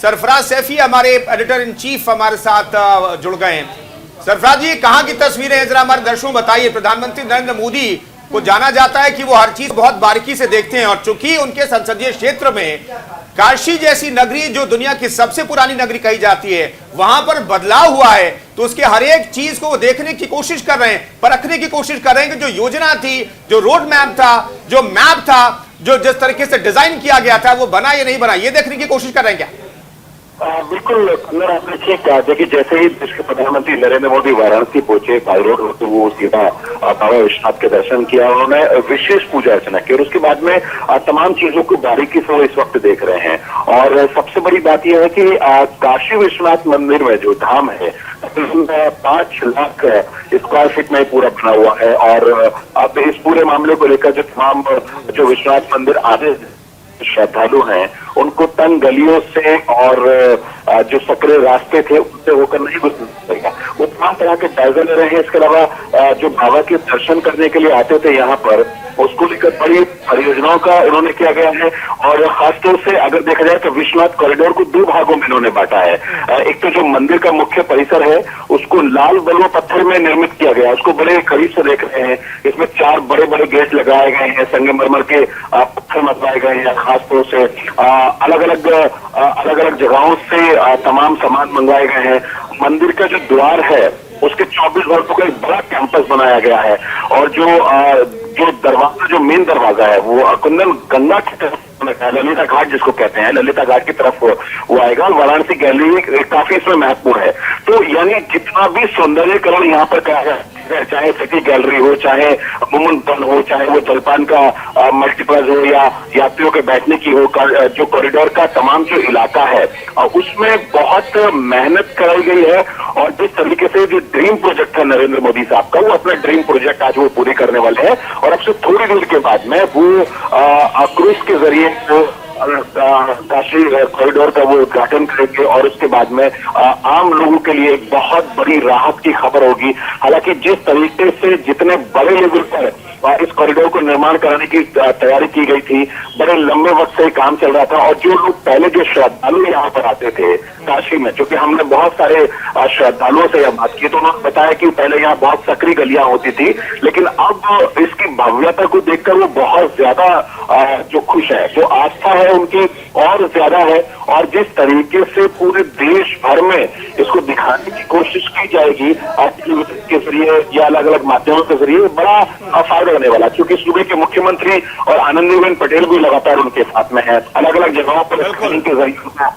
सरफराज सैफी हमारे editor in chief हमारे साथ जुड़ गए हैं। सरफराज जी, कहां की तस्वीरें हैं, जरा हमारे दर्शकों को बताइए। प्रधानमंत्री नरेंद्र मोदी को जाना जाता है कि वो हर चीज बहुत बारीकी से देखते हैं, और चूंकि उनके संसदीय क्षेत्र में काशी जैसी नगरी जो दुनिया की सबसे पुरानी नगरी कही जाती है, वहां पर बदलाव हुआ है, तो उसके हर एक चीज को देखने की कोशिश कर रहे हैं, परखने की कोशिश कर रहे हैं कि जो योजना थी, जो रोड मैप था, जो मैप था, जो जिस तरीके से डिजाइन किया गया था, वो बना या नहीं बना, ये देखने की कोशिश कर रहे हैं क्या? बिल्कुल कन्नर, आपने ठीक कहा। देखिए, जैसे ही देश के प्रधानमंत्री नरेंद्र मोदी वाराणसी पहुंचे, बाई रोड होते वो सीधा बाबा विश्वनाथ के दर्शन किया, उन्होंने विशेष पूजा अर्चना की, और उसके बाद में तमाम चीजों को बारीकी से वो इस वक्त देख रहे हैं। और सबसे बड़ी बात यह है कि काशी विश्वनाथ मंदिर में जो धाम है 5 लाख स्क्वायर फीट में पूरा बना हुआ है, और अब इस पूरे मामले को लेकर जो तमाम जो विश्वनाथ मंदिर आधे श्रद्धालु हैं उनको तंग गलियों से और जो सकरे रास्ते थे उनसे होकर नहीं गुजरना, वो तमाम तरह के जायजे ले रहे हैं। इसके अलावा जो बाबा के दर्शन करने के लिए आते थे यहाँ पर, उसको लेकर बड़ी परियोजनाओं का उन्होंने किया गया है। और खासतौर से अगर देखा जाए तो विश्वनाथ कॉरिडोर को 2 भागों में इन्होंने बांटा है। एक तो जो मंदिर का मुख्य परिसर है उसको लाल बलुआ पत्थर में निर्मित किया गया, उसको बड़े करीब से देख रहे हैं। इसमें 4 बड़े बड़े गेट लगाए गए हैं, संगमरमर के पत्थर मतवाए गए हैं। खासतौर से अलग अलग जगहों से तमाम सामान मंगवाए गए हैं। मंदिर का जो द्वार है उसके 24 वर्गों का एक बड़ा कैंपस बनाया गया है, और जो दरवाजा, जो मेन दरवाजा है वो कुंदन गंगा की तरफ, ललिता घाट जिसको कहते हैं, ललिता घाट की तरफ वो आएगा। और वाराणसी गैलरी काफी इसमें महत्वपूर्ण है। तो यानी जितना भी सौंदर्यकरण यहाँ पर करा है, चाहे सिटी गैलरी हो, चाहे मुमुन वन हो, चाहे वो जलपान का मल्टीप्लेक्स हो, या यात्रियों के बैठने की हो, जो कॉरिडोर का तमाम जो इलाका है उसमें बहुत मेहनत कराई गई है। और जिस तरीके से जो ड्रीम प्रोजेक्ट है नरेंद्र मोदी साहब का, वो अपना ड्रीम प्रोजेक्ट आज वो पूरी करने वाले हैं। और अब से थोड़ी देर के बाद में वो क्रूज के जरिए काशी कॉरिडोर का वो उद्घाटन करेंगे, और उसके बाद में आम लोगों के लिए एक बहुत बड़ी राहत की खबर होगी। हालांकि जिस तरीके से जितने बड़े लेवल पर इस कॉरिडोर को निर्माण कराने की तैयारी की गई थी, बड़े लंबे वक्त से काम चल रहा था, और जो लोग पहले जो श्रद्धालु यहाँ पर आते थे काशी में, क्योंकि हमने बहुत सारे श्रद्धालुओं से यह बात की, तो उन्होंने बताया कि पहले यहाँ बहुत सकरी गलियां होती थी, लेकिन अब इसकी भव्यता को देखकर वो बहुत ज्यादा जो खुश है, जो आस्था है उनकी और ज्यादा है। और जिस तरीके से पूरे देश भर में इसको दिखाने की कोशिश की जाएगी के जरिए या अलग अलग माध्यमों के जरिए, बड़ा फायदा होने वाला, क्योंकि सूबे के मुख्यमंत्री और आनंदीबेन पटेल भी लगातार उनके साथ में है। अलग अलग जगहों पर के जरिए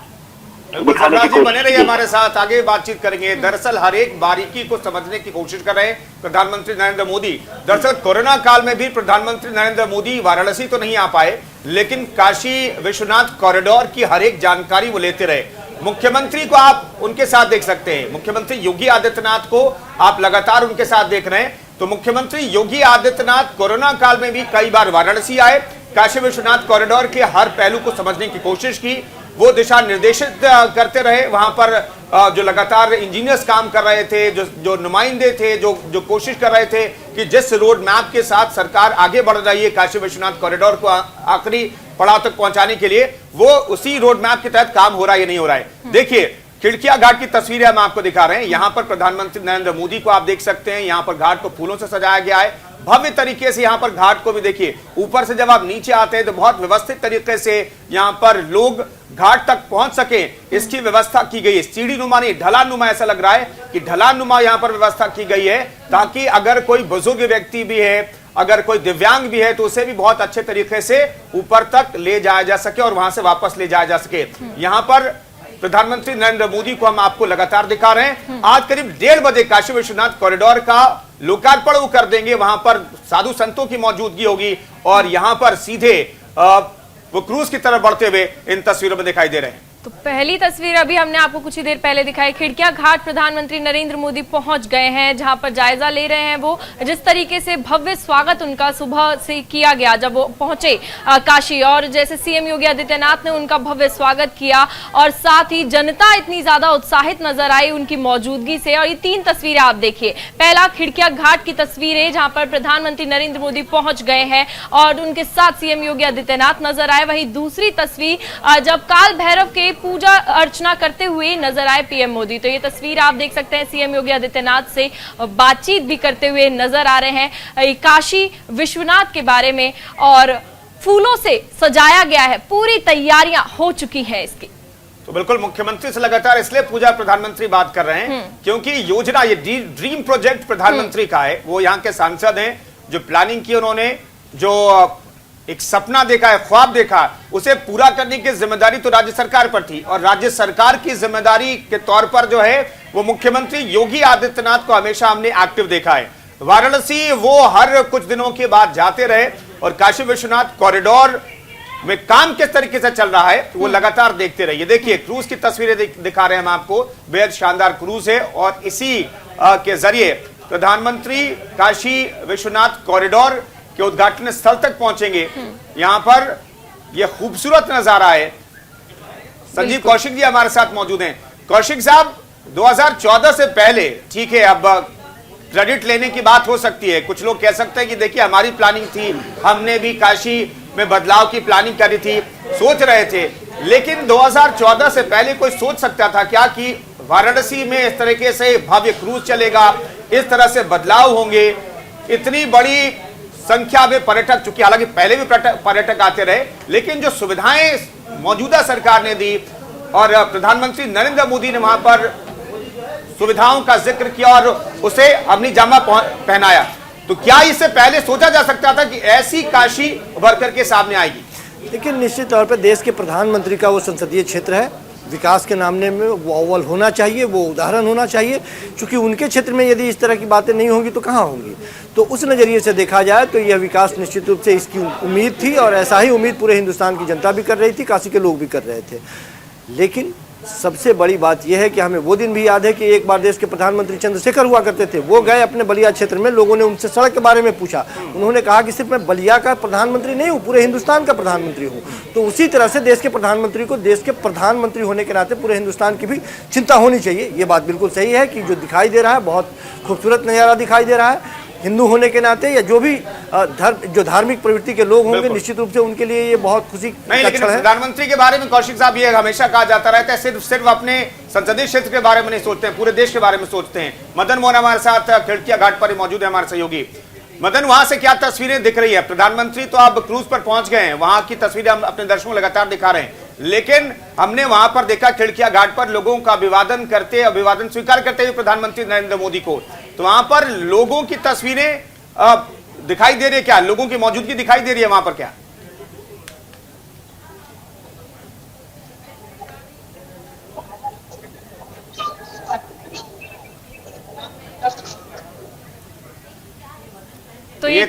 बने रहिए हमारे साथ, आगे बातचीत करेंगे। दरअसल हर एक बारीकी को समझने की कोशिश कर रहे हैं प्रधानमंत्री नरेंद्र मोदी। दरअसल कोरोना काल में भी प्रधानमंत्री नरेंद्र मोदी वाराणसी तो नहीं आ पाए, लेकिन काशी विश्वनाथ कॉरिडोर की हर एक जानकारी वो लेते रहे। मुख्यमंत्री को आप उनके साथ देख सकते हैं, मुख्यमंत्री योगी आदित्यनाथ को आप लगातार उनके साथ देख रहे हैं। तो मुख्यमंत्री योगी आदित्यनाथ कोरोना काल में भी कई बार वाराणसी आए, काशी विश्वनाथ कॉरिडोर के हर पहलू को समझने की कोशिश की, वो दिशा निर्देशित करते रहे। वहां पर जो लगातार इंजीनियर्स काम कर रहे थे, जो नुमाइंदे थे, जो कोशिश कर रहे थे कि जिस रोड मैप के साथ सरकार आगे बढ़ रही है काशी विश्वनाथ कॉरिडोर को आखिरी पड़ाव तक पहुंचाने के लिए, वो उसी रोड मैप के तहत काम हो रहा है या नहीं हो रहा है। देखिए, खिड़किया घाट की तस्वीरें हम आपको दिखा रहे हैं। यहाँ पर प्रधानमंत्री नरेंद्र मोदी को आप देख सकते हैं, यहाँ पर घाट को फूलों से सजाया गया है भव्य तरीके से। यहाँ पर घाट को भी देखिए, ऊपर से जब आप नीचे आते हैं तो बहुत व्यवस्थित तरीके से यहाँ पर लोग घाट तक पहुंच सके इसकी व्यवस्था की गई है। सीढ़ी नुमा नहीं, ढलान नुमा, ऐसा लग रहा है कि ढलान नुमा यहाँ पर व्यवस्था की गई है, ताकि अगर कोई बुजुर्ग व्यक्ति भी है, अगर कोई दिव्यांग भी है, तो उसे भी बहुत अच्छे तरीके से ऊपर तक ले जाया जा सके और वहां से वापस ले जाया जा सके। यहाँ पर प्रधानमंत्री नरेंद्र मोदी को हम आपको लगातार दिखा रहे हैं। आज करीब 1:30 बजे काशी विश्वनाथ कॉरिडोर का लोकार्पण वो कर देंगे। वहां पर साधु संतों की मौजूदगी होगी, और यहां पर सीधे वो क्रूज की तरफ बढ़ते हुए इन तस्वीरों में दिखाई दे रहे हैं। तो पहली तस्वीर अभी हमने आपको कुछ ही देर पहले दिखाई, खिड़किया घाट प्रधानमंत्री नरेंद्र मोदी पहुंच गए हैं, जहां पर जायजा ले रहे हैं वो, जिस तरीके से भव्य स्वागत उनका सुबह से किया गया जब वो पहुंचे काशी, और जैसे सीएम योगी आदित्यनाथ ने उनका भव्य स्वागत किया, और साथ ही जनता इतनी ज्यादा उत्साहित नजर आई उनकी मौजूदगी से। और ये 3 तस्वीरें आप देखिए, पहला खिड़किया घाट की तस्वीर है जहां पर प्रधानमंत्री नरेंद्र मोदी पहुंच गए हैं और उनके साथ सीएम योगी आदित्यनाथ नजर आए। वहीं दूसरी तस्वीर जब काल भैरव के के पूजा अर्चना करते हुए नजर आए पीएम मोदी। तो ये तस्वीर आप देख सकते हैं, सीएम योगी आदित्यनाथ से बातचीत भी करते हुए नजर आ रहे हैं काशी विश्वनाथ के बारे में, और फूलों से सजाया गया है, पूरी तैयारियां हो चुकी है इसकी। तो बिल्कुल मुख्यमंत्री से लगातार इसलिए पूजा प्रधानमंत्री बात कर रहे हैं क्योंकि योजना, ये ड्रीम प्रोजेक्ट प्रधानमंत्री का है। वो यहाँ के सांसद हैं, जो प्लानिंग की उन्होंने, जो एक सपना देखा है, ख्वाब देखा, उसे पूरा करने की जिम्मेदारी तो राज्य सरकार पर थी, और राज्य सरकार की जिम्मेदारी के तौर पर जो है वो मुख्यमंत्री योगी आदित्यनाथ को हमेशा हमने एक्टिव देखा है। वाराणसी वो हर कुछ दिनों के बाद जाते रहे, और काशी विश्वनाथ कॉरिडोर में काम किस तरीके से चल रहा है वो लगातार देखते रहिए। देखिए क्रूज की तस्वीरें दिखा रहे हैं हम आपको, बेहद शानदार क्रूज है, और इसी के जरिए प्रधानमंत्री काशी विश्वनाथ कॉरिडोर के उद्घाटन स्थल तक पहुंचेंगे। यहां पर यह खूबसूरत नजारा है। संजीव कौशिक जी हमारे साथ मौजूद हैं। कौशिक साहब, 2014 से पहले, ठीक है अब क्रेडिट लेने की बात हो सकती है, कुछ लोग कह सकते हैं कि देखिए हमारी प्लानिंग थी, हमने भी काशी में बदलाव की प्लानिंग करी थी, सोच रहे थे, लेकिन 2014 से पहले कोई सोच सकता था क्या कि वाराणसी में इस तरीके से भव्य क्रूज चलेगा, इस तरह से बदलाव होंगे, इतनी बड़ी संख्या में पर्यटक, चूंकि हालांकि पहले भी पर्यटक आते रहे, लेकिन जो सुविधाएं मौजूदा सरकार ने दी और प्रधानमंत्री नरेंद्र मोदी ने वहां पर सुविधाओं का जिक्र किया और उसे अपनी जामा पहनाया, तो क्या इससे पहले सोचा जा सकता था कि ऐसी काशी उभर करके सामने आएगी? लेकिन निश्चित तौर पर देश के प्रधानमंत्री का वो संसदीय क्षेत्र है, विकास के मामले में वो अव्वल होना चाहिए, वो उदाहरण होना चाहिए, क्योंकि उनके क्षेत्र में यदि इस तरह की बातें नहीं होंगी तो कहाँ होंगी। तो उस नज़रिए से देखा जाए तो यह विकास निश्चित रूप से इसकी उम्मीद थी, और ऐसा ही उम्मीद पूरे हिंदुस्तान की जनता भी कर रही थी, काशी के लोग भी कर रहे थे। लेकिन सबसे बड़ी बात यह है कि हमें वो दिन भी याद है कि एक बार देश के प्रधानमंत्री चंद्रशेखर हुआ करते थे, वो गए अपने बलिया क्षेत्र में, लोगों ने उनसे सड़क के बारे में पूछा, उन्होंने कहा कि सिर्फ मैं बलिया का प्रधानमंत्री नहीं हूँ, पूरे हिंदुस्तान का प्रधानमंत्री हूँ। तो उसी तरह से देश के प्रधानमंत्री को देश के प्रधानमंत्री होने के नाते पूरे हिंदुस्तान की भी चिंता होनी चाहिए। ये बात बिल्कुल सही है कि जो दिखाई दे रहा है, बहुत खूबसूरत नज़ारा दिखाई दे रहा है। हिंदू होने के नाते या जो भी जो धार्मिक प्रवृत्ति के लोग होंगे, निश्चित रूप से उनके लिए ये बहुत खुशी नहीं। लेकिन प्रधानमंत्री के बारे में कौशिक साहब ये हमेशा कहा जाता रहता है, सिर्फ अपने संसदीय क्षेत्र के बारे में नहीं सोचते हैं, पूरे देश के बारे में सोचते हैं। मदन मोहन हमारे साथ खिड़किया घाट पर मौजूद है, हमारे सहयोगी। मदन, वहां से क्या तस्वीरें दिख रही है? प्रधानमंत्री तो अब क्रूज पर पहुंच गए हैं, वहां की तस्वीरें हम अपने दर्शकों को लगातार दिखा रहे हैं, लेकिन हमने वहां पर देखा खिड़किया घाट पर लोगों का अभिवादन स्वीकार करते हुए प्रधानमंत्री नरेंद्र मोदी को। तो वहां पर लोगों की तस्वीरें दिखाई दे रही है क्या? लोगों की मौजूदगी दिखाई दे रही है वहां पर क्या? तो ये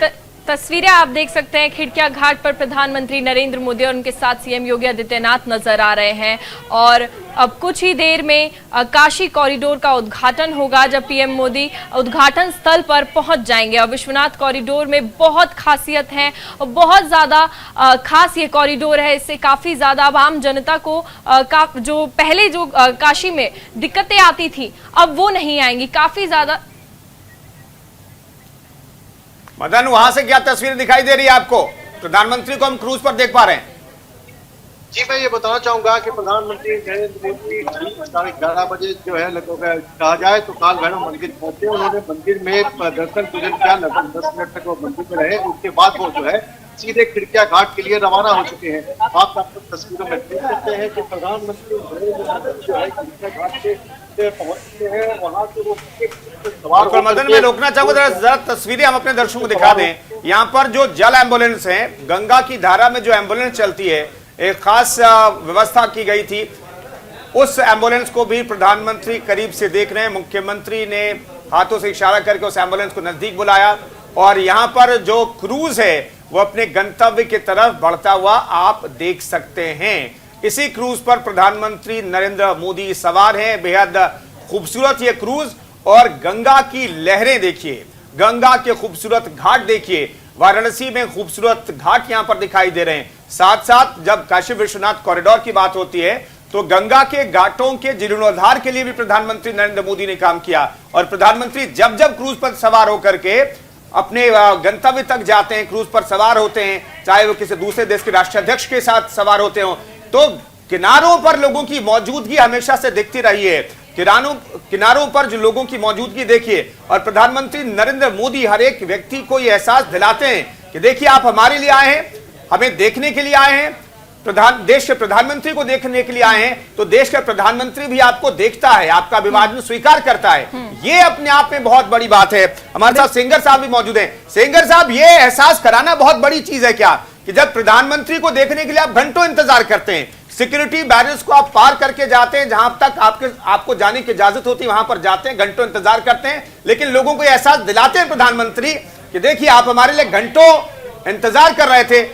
तस्वीरें आप देख सकते हैं, खिड़किया घाट पर प्रधानमंत्री नरेंद्र मोदी और उनके साथ सीएम योगी आदित्यनाथ नजर आ रहे हैं, और अब कुछ ही देर में काशी कॉरिडोर का उद्घाटन होगा, जब पीएम मोदी उद्घाटन स्थल पर पहुंच जाएंगे। और विश्वनाथ कॉरिडोर में बहुत खासियत है, बहुत ज्यादा खास ये कॉरिडोर है, इससे काफी ज्यादा आम जनता को जो पहले जो काशी में दिक्कतें आती थी अब वो नहीं आएंगी, काफी ज्यादा। मदन, वहां से क्या तस्वीर दिखाई दे रही है आपको? प्रधानमंत्री को हम क्रूज पर देख पा रहे हैं। जी, मैं ये बताना चाहूंगा कि प्रधानमंत्री नरेंद्र मोदी 11:30 बजे जो है लगभग कहा जाए तो काल भैरव मंदिर पहुंचे। उन्होंने मंदिर में दर्शन पूजन किया, लगभग 10 मिनट तक वो मंदिर में रहे। उसके बाद वो जो है सीधे खिड़किया घाट के लिए रवाना हो चुके हैं। आप आपको तस्वीरों में देख सकते हैं कि प्रधानमंत्री नरेंद्र मोदी जो है खिड़किया घाट से पहुंच चुके हैं। वहां से वो सवार मदन में रोकना चाहूंगा, जरा तस्वीरें हम अपने दर्शकों को दिखा दें। यहाँ पर जो जल एम्बुलेंस है, गंगा की धारा में जो एम्बुलेंस चलती है, एक खास व्यवस्था की गई थी, उस एम्बुलेंस को भी प्रधानमंत्री करीब से देख रहे हैं। मुख्यमंत्री ने हाथों से इशारा करके उस एम्बुलेंस को नजदीक बुलाया, और यहाँ पर जो क्रूज है वो अपने गंतव्य की तरफ बढ़ता हुआ आप देख सकते हैं। इसी क्रूज पर प्रधानमंत्री नरेंद्र मोदी सवार हैं। बेहद खूबसूरत ये क्रूज, और गंगा की लहरें देखिए, गंगा के खूबसूरत घाट देखिए, वाराणसी में खूबसूरत घाट यहां पर दिखाई दे रहे हैं। साथ साथ जब काशी विश्वनाथ कॉरिडोर की बात होती है तो गंगा के घाटों के जीर्णोद्धार के लिए भी प्रधानमंत्री नरेंद्र मोदी ने काम किया, और प्रधानमंत्री जब जब क्रूज पर सवार होकर के अपने गंतव्य तक जाते हैं, क्रूज पर सवार होते हैं, चाहे वो किसी दूसरे देश के राष्ट्राध्यक्ष के साथ सवार होते हो, तो किनारों पर लोगों की मौजूदगी हमेशा से दिखती रही है। किनारों पर जो लोगों की मौजूदगी देखिए, और प्रधानमंत्री नरेंद्र मोदी हर एक व्यक्ति को यह एहसास दिलाते हैं कि देखिए आप हमारे लिए आए हैं, हमें देखने के लिए आए हैं, देश के प्रधानमंत्री को देखने के लिए आए हैं, तो देश का प्रधानमंत्री भी आपको देखता है, आपका अभिवादन स्वीकार करता है। ये अपने आप में बहुत बड़ी बात है। हमारे साथ सेंगर साहब भी मौजूद हैं। सेंगर साहब, ये एहसास कराना बहुत बड़ी चीज है क्या कि जब प्रधानमंत्री को देखने के लिए आप घंटों इंतजार करते हैं, सिक्योरिटी बैरियर्स को आप पार करके जाते हैं, जहां तक आपको जाने की इजाजत होती है वहां पर जाते हैं, घंटों इंतजार करते हैं, लेकिन लोगों को एहसास दिलाते हैं प्रधानमंत्री कि देखिए आप हमारे लिए घंटों इंतजार कर रहे थे,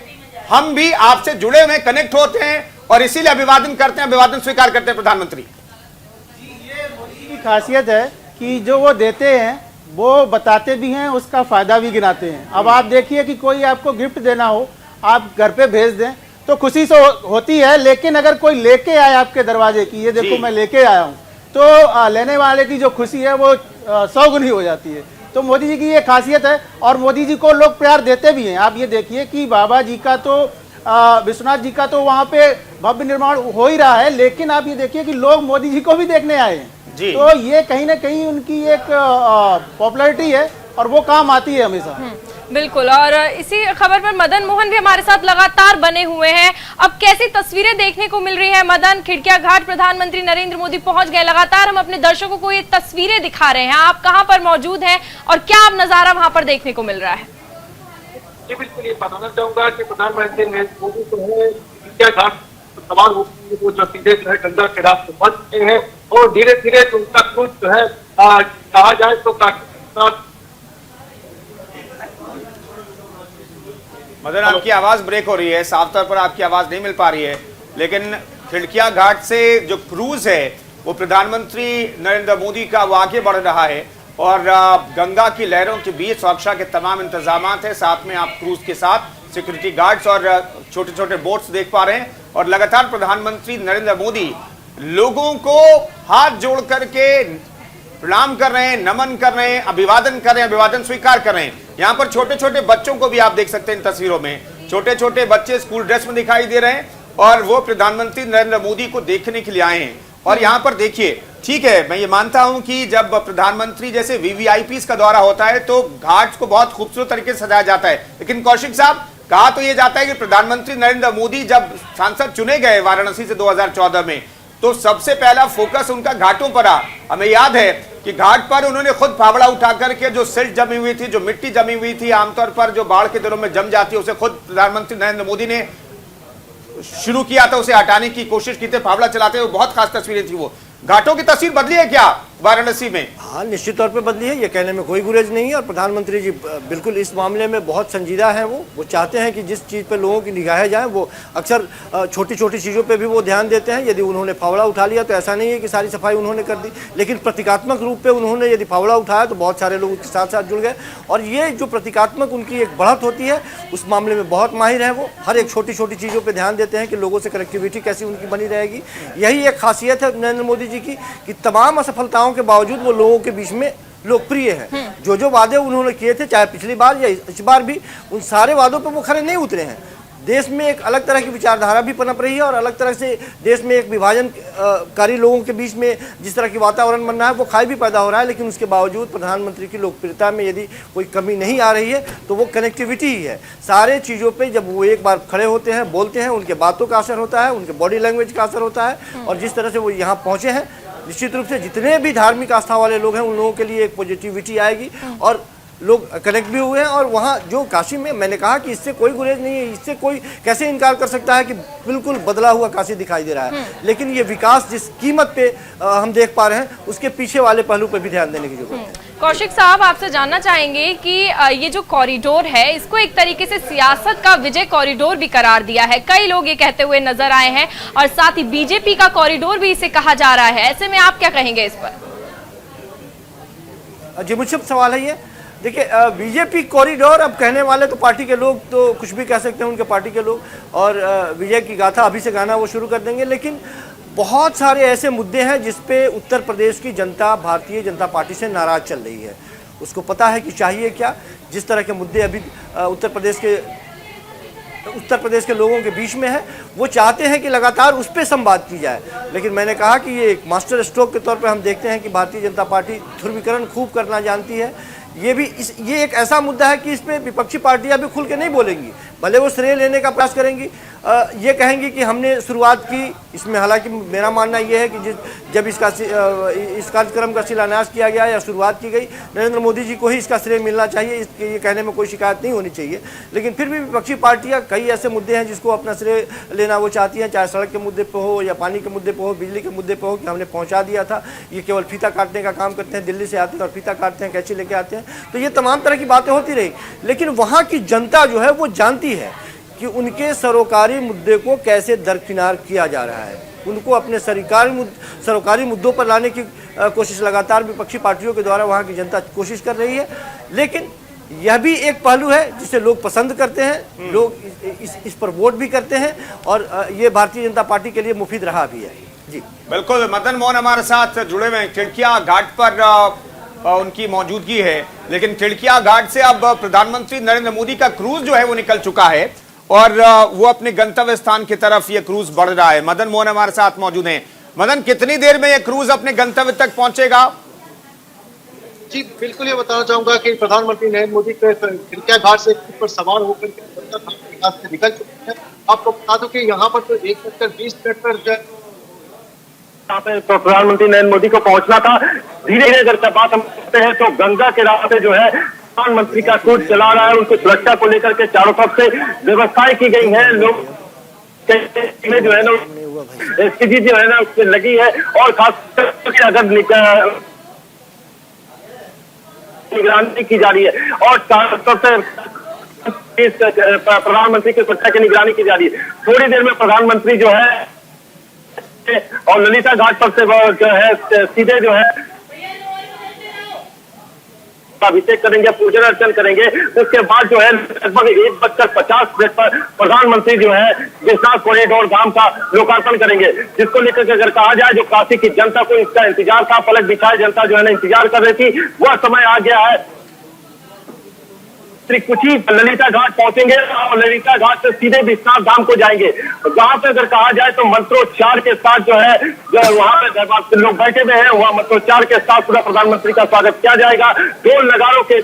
हम भी आपसे जुड़े हुए कनेक्ट होते हैं और इसीलिए अभिवादन करते हैं, अभिवादन स्वीकार करते हैं प्रधानमंत्री। ये मोदी की खासियत है कि जो वो देते हैं वो बताते भी हैं, उसका फायदा भी गिनाते हैं। अब आप देखिए कि कोई आपको गिफ्ट देना हो, आप घर पे भेज दें तो खुशी से होती है, लेकिन अगर कोई लेके आए आपके दरवाजे की, ये देखो मैं लेके आया हूँ, तो लेने वाले की जो खुशी है वो 100 गुनी हो जाती है। तो मोदी जी की ये खासियत है और मोदी जी को लोग प्यार देते भी हैं। आप ये देखिए कि बाबा जी का तो विश्वनाथ जी का तो वहाँ पे भव्य निर्माण हो ही रहा है, लेकिन आप ये देखिए कि लोग मोदी जी को भी देखने आए हैं। तो ये कहीं ना कहीं उनकी एक पॉपुलैरिटी है और वो काम आती है हमेशा। बिल्कुल। और इसी खबर पर मदन मोहन भी हमारे साथ लगातार बने हुए हैं। अब कैसी तस्वीरें देखने को मिल रही है मदन? खिड़किया घाट प्रधानमंत्री नरेंद्र मोदी पहुंच गए, लगातार हम अपने दर्शकों को ये तस्वीरें दिखा रहे हैं। आप कहां पर मौजूद हैं और क्या अब नजारा वहां पर देखने को मिल रहा है? जी बिल्कुल, ये बताना चाहूंगा कि प्रधानमंत्री नरेंद्र मोदी जो है खिड़किया घाट सवार होकर वो जो सीधे जो है गंगा के रास्ते पहुंच गए हैं और धीरे धीरे उनका क्रूज जो है कहा जाए तो काफी। मदन, आपकी आवाज ब्रेक हो रही है, साफ तौर पर आपकी आवाज नहीं मिल पा रही है, लेकिन खिड़किया घाट से जो क्रूज है वो प्रधानमंत्री नरेंद्र मोदी का वो आगे बढ़ रहा है और गंगा की लहरों के बीच सुरक्षा के तमाम इंतजाम है। साथ में आप क्रूज के साथ सिक्योरिटी गार्ड्स और छोटे छोटे बोट्स देख पा रहे हैं और लगातार प्रधानमंत्री नरेंद्र मोदी लोगों को हाथ जोड़ करके प्रणाम कर रहे हैं, नमन कर रहे हैं, अभिवादन कर रहे हैं, अभिवादन स्वीकार कर रहे हैं। यहाँ पर छोटे छोटे बच्चों को भी आप देख सकते हैं इन तस्वीरों में, छोटे छोटे बच्चे स्कूल ड्रेस में दिखाई दे रहे हैं और वो प्रधानमंत्री नरेंद्र मोदी को देखने के लिए आए हैं। और यहाँ पर देखिए, ठीक है, मैं ये मानता हूं कि जब प्रधानमंत्री जैसे वीवीआईपी का दौरा होता है तो घाट को बहुत खूबसूरत तरीके से सजाया जाता है, लेकिन कौशिक साहब, कहा तो ये जाता है कि प्रधानमंत्री नरेंद्र मोदी जब सांसद चुने गए वाराणसी से 2014 में, तो सबसे पहला फोकस उनका घाटों पर आ। हमें याद है कि घाट पर उन्होंने खुद फावड़ा उठा करके जो सिल्ट जमी हुई थी, जो मिट्टी जमी हुई थी, आमतौर पर जो बाढ़ के दिनों में जम जाती है, उसे खुद प्रधानमंत्री नरेंद्र मोदी ने शुरू किया था, उसे हटाने की कोशिश की थी, फावड़ा चलाते हुए। बहुत खास तस्वीरें थी वो। घाटों की तस्वीर बदली है क्या वाराणसी में? हाँ, निश्चित तौर पे बदली है, ये कहने में कोई गुरेज नहीं है। और प्रधानमंत्री जी बिल्कुल इस मामले में बहुत संजीदा हैं। वो चाहते हैं कि जिस चीज़ पे लोगों की निगाहें जाएं, वो अक्सर छोटी छोटी चीज़ों पे भी वो ध्यान देते हैं। यदि उन्होंने फावड़ा उठा लिया तो ऐसा नहीं है कि सारी सफाई उन्होंने कर दी, लेकिन प्रतीकात्मक रूप पे उन्होंने यदि फावड़ा उठाया तो बहुत सारे लोग उसके साथ साथ जुड़ गए। और ये जो प्रतीकात्मक उनकी एक बढ़त होती है, उस मामले में बहुत माहिर है वो। हर एक छोटी छोटी चीज़ों पर ध्यान देते हैं कि लोगों से कनेक्टिविटी कैसी उनकी बनी रहेगी। यही एक खासियत है नरेंद्र मोदी जी की कि तमाम असफलताओं के बावजूद वो लोगों के बीच में लोकप्रिय है। जो वादे उन्होंने किए थे, चाहे पिछली बार या इस बार भी, उन सारे वादों पर वो खरे नहीं उतरे हैं। देश में एक अलग तरह की विचारधारा भी पनप रही है और अलग तरह से देश में एक विभाजनकारी लोगों के बीच में जिस तरह की वातावरण बन रहा है, वो खाई भी पैदा हो रहा है। लेकिन उसके बावजूद प्रधानमंत्री की लोकप्रियता में यदि कोई कमी नहीं आ रही है तो वो कनेक्टिविटी ही है। सारे चीज़ों पे जब वो एक बार खड़े होते हैं, बोलते हैं, उनके बातों का असर होता है, उनके बॉडी लैंग्वेज का असर होता है। और जिस तरह से वो यहाँ पहुँचे हैं, निश्चित रूप से जितने भी धार्मिक आस्था वाले लोग हैं उन लोगों के लिए एक पॉजिटिविटी आएगी और लोग कनेक्ट भी हुए हैं। और वहाँ जो काशी में, मैंने कहा कि इससे कोई गुरेज नहीं है, इससे कोई कैसे इनकार कर सकता है कि बिल्कुल बदला हुआ काशी दिखाई दे रहा है। लेकिन ये विकास जिस कीमत पे हम देख पा रहे हैं, उसके पीछे वाले पहलू पे भी ध्यान देने की जरूरत है। कौशिक साहब, आपसे जानना चाहेंगे कि ये जो कॉरिडोर है, इसको एक तरीके से सियासत का विजय कॉरिडोर भी करार दिया है, कई लोग ये कहते हुए नजर आए हैं, और साथ ही बीजेपी का कॉरिडोर भी इसे कहा जा रहा है। ऐसे में आप क्या कहेंगे इस पर? जी, मुझसे सवाल है ये। देखिए, बीजेपी कॉरिडोर, अब कहने वाले तो पार्टी के लोग तो कुछ भी कह सकते हैं, उनके पार्टी के लोग, और विजय की गाथा अभी से गाना वो शुरू कर देंगे। लेकिन बहुत सारे ऐसे मुद्दे हैं जिस पे उत्तर प्रदेश की जनता भारतीय जनता पार्टी से नाराज चल रही है। उसको पता है कि चाहिए क्या। जिस तरह के मुद्दे अभी उत्तर प्रदेश के उत्तर प्रदेश के लोगों के बीच में है, वो चाहते हैं कि लगातार उस पर संवाद की जाए। लेकिन मैंने कहा कि ये एक मास्टर स्ट्रोक के तौर पर हम देखते हैं कि भारतीय जनता पार्टी ध्रुवीकरण खूब करना जानती है। ये एक ऐसा मुद्दा है कि इस पर विपक्षी पार्टियां भी खुल के नहीं बोलेंगी, भले वो श्रेय लेने का प्रयास करेंगी, ये कहेंगी कि हमने शुरुआत की इसमें। हालांकि मेरा मानना ये है कि जब इस कार्यक्रम का शिलान्यास किया गया या शुरुआत की गई, नरेंद्र मोदी जी को ही इसका श्रेय मिलना चाहिए, ये कहने में कोई शिकायत नहीं होनी चाहिए। लेकिन फिर भी विपक्षी पार्टियां कई ऐसे मुद्दे हैं जिसको अपना श्रेय लेना वो चाहती हैं, चाहे सड़क के मुद्दे पर हो या पानी के मुद्दे पर हो, बिजली के मुद्दे पर हो कि हमने पहुँचा दिया था। ये केवल फीता काटने का काम करते हैं, दिल्ली से आते हैं और फीता काटते हैं, कैंची लेके आते हैं। तो ये तमाम तरह की बातें होती रही, लेकिन वहाँ की जनता जो है वो जानती है कि उनके सरोकारी मुद्दे को कैसे दरकिनार किया जा रहा है। उनको अपने सरोकारी मुद्दों पर लाने की कोशिश लगातार विपक्षी पार्टियों के द्वारा वहाँ की जनता कोशिश कर रही है। लेकिन यह भी एक पहलू है जिसे लोग पसंद करते हैं, लोग इस पर वोट भी करते हैं और ये भारतीय जनता पार्टी के लिए मुफीद रहा भी है। जी बिल्कुल, मदन मोहन हमारे साथ जुड़े हुए हैं। खिड़किया घाट पर उनकी मौजूदगी है, लेकिन खिड़किया घाट से अब प्रधानमंत्री नरेंद्र मोदी का क्रूज जो है वो निकल चुका है और वो अपने गंतव्य स्थान की तरफ ये क्रूज बढ़ रहा है। मदन मोहन हमारे साथ मौजूद हैं। मदन, कितनी देर में ये क्रूज अपने गंतव्य तक पहुंचेगा? जी बिल्कुल, ये बताना चाहूंगा कि प्रधानमंत्री नरेंद्र मोदी खिड़किया घाट से पर सवार होकर गंगा घाट के रास्ते से निकल चुके हैं। आपको बता दूं कि यहाँ पर तो 1:20 पर प्रधानमंत्री नरेंद्र मोदी को पहुंचना था। धीरे धीरे अगर बात हम करते हैं तो गंगा के रास्ते जो है प्रधानमंत्री का क्रूज चला रहा है। उनकी सुरक्षा को लेकर के चारों तरफ से व्यवस्थाएं की गई हैं। लोग जो है ना स्थिति जो है ना उससे लगी है और खासकर अगर निगरानी की जा रही है और चारों तरफ से प्रधानमंत्री की सुरक्षा की निगरानी की जा रही है। थोड़ी देर में प्रधानमंत्री जो है और ललिता घाट पर से वो जो है सीधे जो है अभिषेक करेंगे, पूजन अर्चन करेंगे। उसके बाद जो है लगभग 1:50 पर प्रधानमंत्री जो है विश्वनाथ कॉरिडोर धाम का लोकार्पण करेंगे, जिसको लेकर अगर कहा जाए जो काशी की जनता को इसका इंतजार था, पलक बिछाए जनता जो है ना इंतजार कर रही थी, वह समय आ गया है। कुछ ही ललिता घाट पहुंचेंगे और ललिता घाट से सीधे विश्वनाथ धाम को जाएंगे, जहां पे अगर कहा जाए तो मंत्रोच्चार के साथ जो है वहां पे दरबार से लोग बैठे हुए हैं, वहां मंत्रोच्चार के साथ पूरा प्रधानमंत्री का स्वागत किया जाएगा। ढोल नगाड़ों के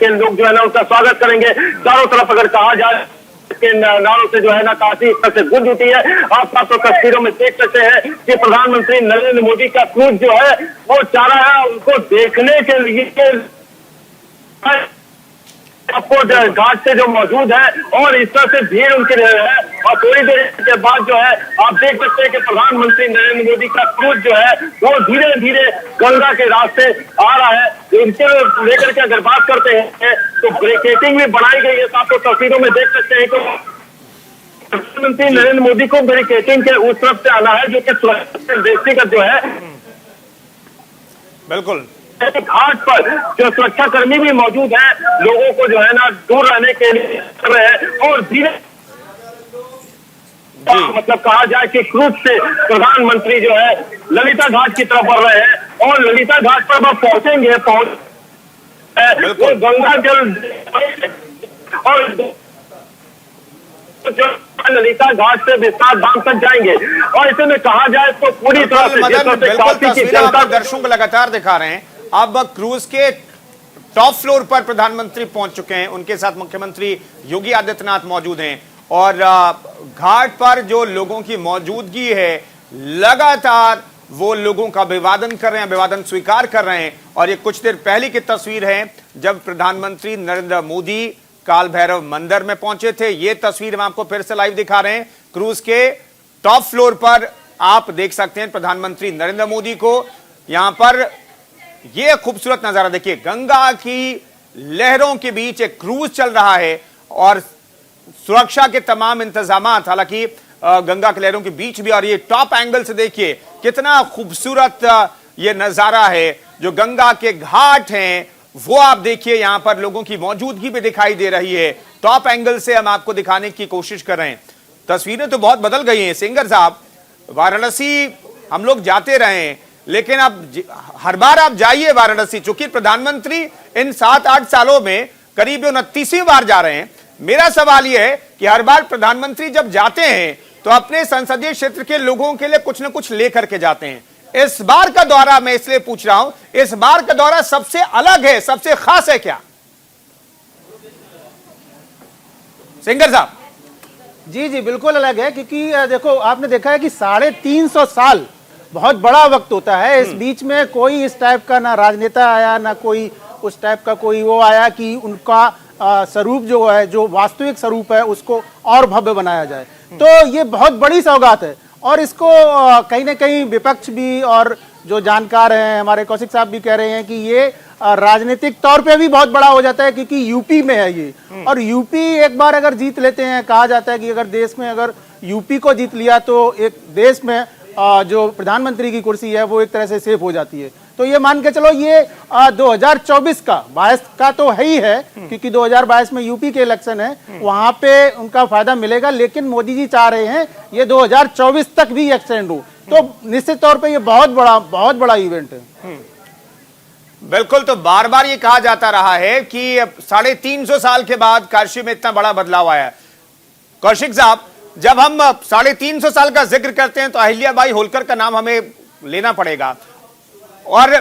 लोग जो है ना उनका स्वागत करेंगे। चारों तरफ अगर कहा जाए के नारों से जो है ना काफी से गूंज उठी है। आप तो तस्वीरों में देख सकते हैं कि प्रधानमंत्री नरेंद्र मोदी का क्रूज जो है वो चाह रहा है उनको देखने के लिए आपको घाट से जो मौजूद है और इस तरह से भीड़ उनके है। और थोड़ी देर के बाद जो है आप देख सकते हैं कि प्रधानमंत्री नरेंद्र मोदी का क्रूज जो है वो धीरे धीरे गंगा के रास्ते आ रहा है। इनके लेकर के अगर बात करते हैं तो ब्रेकेटिंग भी बनाई गई है। आप तो तस्वीरों में देख सकते हैं कि प्रधानमंत्री नरेंद्र मोदी को ब्रेकेटिंग के उस तरफ से आना है जो कि सुरक्षा दृष्टिगत जो है बिल्कुल घाट पर जो सुरक्षा कर्मी भी मौजूद है, लोगों को जो है ना दूर रहने के लिए कर रहे हैं और धीरे मतलब कहा जाए कि क्रूज से प्रधानमंत्री जो है ललिता घाट की तरफ बढ़ रहे हैं और ललिता घाट पर वह पहुंचेंगे वो गंगा जल और जो ललिता घाट से विश्वनाथ धाम तक जाएंगे। और इसे में कहा जाए तो पूरी तरह से दर्शकों को लगातार दिखा रहे हैं। अब क्रूज के टॉप फ्लोर पर प्रधानमंत्री पहुंच चुके हैं, उनके साथ मुख्यमंत्री योगी आदित्यनाथ मौजूद हैं और घाट पर जो लोगों की मौजूदगी है लगातार वो लोगों का अभिवादन कर रहे हैं, अभिवादन स्वीकार कर रहे हैं। और ये कुछ देर पहले की तस्वीर है जब प्रधानमंत्री नरेंद्र मोदी काल भैरव मंदिर में पहुंचे थे। ये तस्वीर हम आपको फिर से लाइव दिखा रहे हैं। क्रूज के टॉप फ्लोर पर आप देख सकते हैं प्रधानमंत्री नरेंद्र मोदी को। यहां पर यह खूबसूरत नजारा देखिए, गंगा की लहरों के बीच एक क्रूज चल रहा है और सुरक्षा के तमाम इंतजाम, हालांकि गंगा की लहरों के बीच भी। और ये टॉप एंगल से देखिए कितना खूबसूरत ये नजारा है। जो गंगा के घाट हैं वो आप देखिए, यहां पर लोगों की मौजूदगी भी दिखाई दे रही है। टॉप एंगल से हम आपको दिखाने की कोशिश कर रहे हैं। तस्वीरें तो बहुत बदल गई हैं सिंगर साहब। वाराणसी हम लोग जाते रहे हैं, लेकिन अब हर बार आप जाइए वाराणसी, चूंकि प्रधानमंत्री इन 7-8 सालों में करीब 29वीं बार जा रहे हैं, मेरा सवाल यह है कि हर बार प्रधानमंत्री जब जाते हैं तो अपने संसदीय क्षेत्र के लोगों के लिए कुछ न कुछ लेकर के जाते हैं। इस बार का दौरा मैं इसलिए पूछ रहा हूं, इस बार का दौरा सबसे अलग है, सबसे खास है क्या? सिंगर साहब। जी जी बिल्कुल अलग है, क्योंकि देखो आपने देखा है कि 350 साल बहुत बड़ा वक्त होता है। इस बीच में कोई इस टाइप का ना राजनेता आया, ना कोई उस टाइप का कोई वो आया कि उनका स्वरूप जो है, जो वास्तविक स्वरूप है, उसको और भव्य बनाया जाए। तो ये बहुत बड़ी सौगात है और इसको कहीं ना कहीं विपक्ष भी और जो जानकार हैं, हमारे कौशिक साहब भी कह रहे हैं कि ये राजनीतिक तौर पे भी बहुत बड़ा हो जाता है, क्योंकि यूपी में है ये। और यूपी एक बार अगर जीत लेते हैं, कहा जाता है कि अगर देश में अगर यूपी को जीत लिया तो एक देश में जो प्रधानमंत्री की कुर्सी है वो एक तरह से सेफ हो जाती है। तो ये मान के चलो ये 2024 का 22 का तो है ही है, क्योंकि 2022 में यूपी के इलेक्शन है, वहां पे उनका फायदा मिलेगा। लेकिन मोदी जी चाह रहे हैं ये 2024 तक भी एक्सटेंड हो, तो निश्चित तौर पे ये बहुत बड़ा इवेंट है। बिल्कुल। तो बार बार ये कहा जाता रहा है कि 350 साल के बाद काशी में इतना बड़ा बदलाव आया। कौशिक साहब, जब हम 350 साल का जिक्र करते हैं तो अहिल्याबाई होलकर का नाम हमें लेना पड़ेगा, और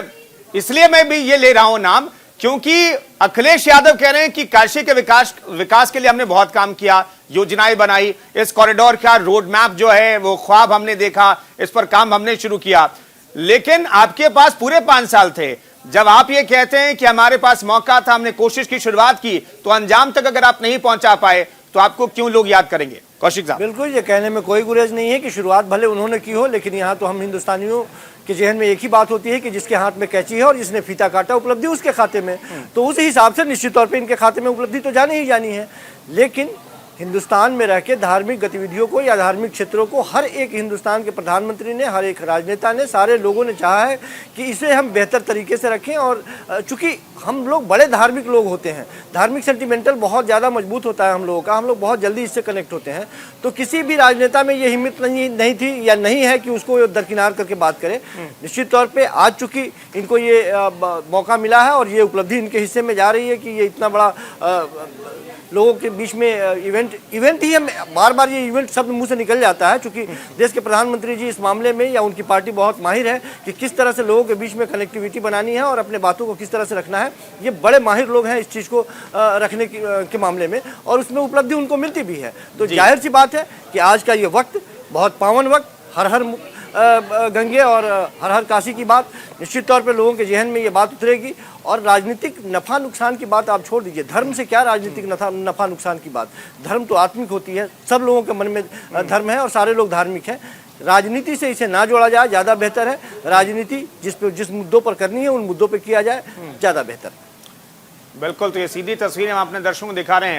इसलिए मैं भी ये ले रहा हूं नाम क्योंकि अखिलेश यादव कह रहे हैं कि काशी के विकास के लिए हमने बहुत काम किया, योजनाएं बनाई, इस कॉरिडोर का रोड मैप जो है वो ख्वाब हमने देखा, इस पर काम हमने शुरू किया। लेकिन आपके पास पूरे 5 साल थे। जब आप ये कहते हैं कि हमारे पास मौका था, हमने कोशिश की, शुरुआत की, तो अंजाम तक अगर आप नहीं पहुंचा पाए तो आपको क्यों लोग याद करेंगे? कौशिक साहब। बिल्कुल, ये कहने में कोई गुरेज नहीं है कि शुरुआत भले उन्होंने की हो, लेकिन यहाँ तो हम हिंदुस्तानियों के जहन में एक ही बात होती है कि जिसके हाथ में कैंची है और जिसने फीता काटा, उपलब्धि उसके खाते में। तो उस हिसाब से निश्चित तौर पे इनके खाते में उपलब्धि तो जानी ही जानी है। लेकिन हिंदुस्तान में रह के धार्मिक गतिविधियों को या धार्मिक क्षेत्रों को हर एक हिंदुस्तान के प्रधानमंत्री ने, हर एक राजनेता ने, सारे लोगों ने चाहा है कि इसे हम बेहतर तरीके से रखें। और चूंकि हम लोग बड़े धार्मिक लोग होते हैं, धार्मिक सेंटिमेंटल बहुत ज़्यादा मजबूत होता है हम लोगों का, हम लोग बहुत जल्दी इससे कनेक्ट होते हैं। तो किसी भी राजनेता में ये हिम्मत नहीं थी या नहीं है कि उसको दरकिनार करके बात करें। निश्चित तौर पर आज चूँकि इनको ये मौका मिला है और ये उपलब्धि इनके हिस्से में जा रही है कि ये इतना बड़ा लोगों के बीच में इवेंट ही, हम बार बार ये इवेंट शब्द मुंह से निकल जाता है, क्योंकि देश के प्रधानमंत्री जी इस मामले में या उनकी पार्टी बहुत माहिर है कि किस तरह से लोगों के बीच में कनेक्टिविटी बनानी है और अपने बातों को किस तरह से रखना है। ये बड़े माहिर लोग हैं इस चीज़ को रखने के मामले में, और उसमें उपलब्धि उनको मिलती भी है। तो जाहिर सी बात है कि आज का ये वक्त बहुत पावन वक्त, हर हर गंगे और हर हर काशी की बात निश्चित तौर पे लोगों के जहन में ये बात उतरेगी। और राजनीतिक नफ़ा नुकसान की बात आप छोड़ दीजिए, धर्म से क्या राजनीतिक नफ़ा नुकसान की बात, धर्म तो आत्मिक होती है, सब लोगों के मन में धर्म है और सारे लोग धार्मिक हैं। राजनीति से इसे ना जोड़ा जाए ज़्यादा बेहतर है। राजनीति जिस मुद्दों पर करनी है उन मुद्दों पर किया जाए, ज़्यादा बेहतर। बिल्कुल। तो ये सीधी तस्वीरें हम अपने दर्शकों को दिखा रहे हैं।